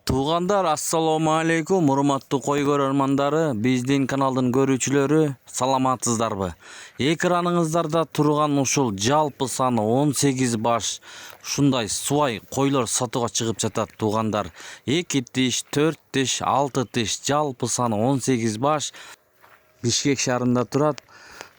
Туугандар, ассаламу алейкум, урматтуу кой көрөрмандары, биздин каналдын көрүүчүлөрү, саламатсыздарбы? Экраныңыздарда турган ушул жалпы саны 18 баш ушундай суай койлор сатууга чыгып жатат, туугандар. 2 тиш, 4 тиш, 6 тиш, жалпы саны 18 баш Бишкек шаарында турат.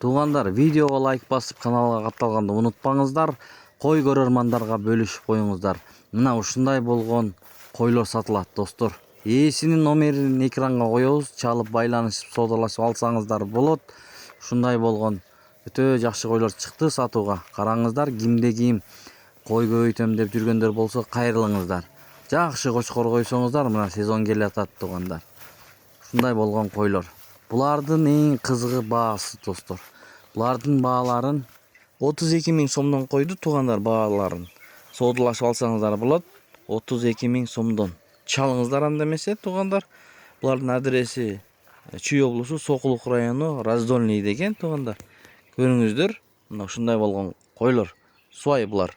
Туугандар, видеого лайк басып, каналга катталганды унутпаңыздар. Кой көрөрмандарга бөлүшүп коюңуздар. Мына ушундай болгон койлор сатылат, достор. Ээсинин номерин экранга коебуз, чалып байланышып соодалашып алсаңыздар болот. Ушундай болгон өтө жакшы койлор чыкты сатууга. Караңыздар, кимде ким кой көбөйтөм деп жүргөндөр болсо, кайрылыңыздар. Жакшы кочкор койсоңуздар, мына сезон келатат, туугандар. Ушундай болгон койлор. Булардын эң кызыгы баасы, достор. Булардын бааларын 32 000 сомдон койду, туугандар, бааларын. Соодалашып алсаңыздар болот. 32 000 сомдон. Чалыңыздар анда эмесе, туугандар. Булардын адреси Чүй облусу, Сокулук району, Раздольный деген, туугандар. Көрүңүздөр, мына ушундай болгон койлор. Суай булар.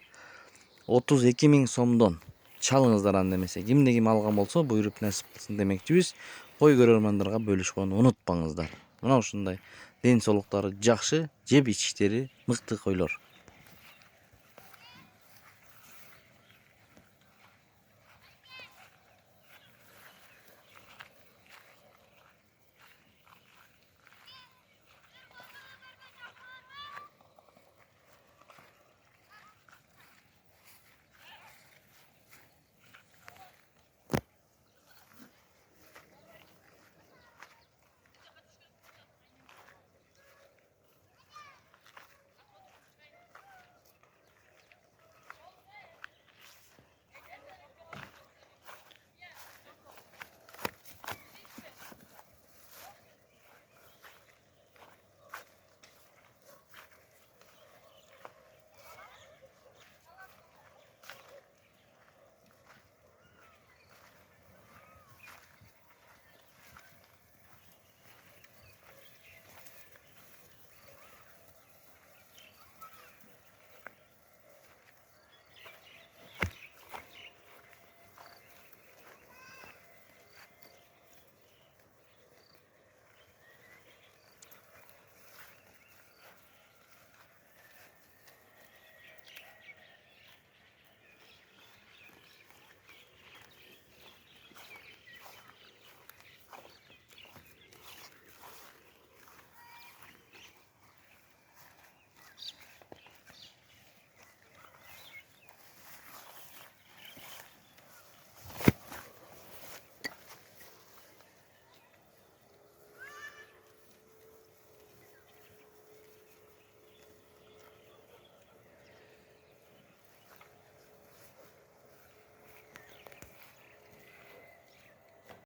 32 000 сомдон. Чалыңыздар анда эмесе. Кимде ким алган болсо, буйруп насип кылсын демекчибиз. Кой көрөрмандарга бөлүшкөнү унутпаңыздар. Мына ушундай ден соолуктары жакшы, жеп ичиштери мыкты койлор.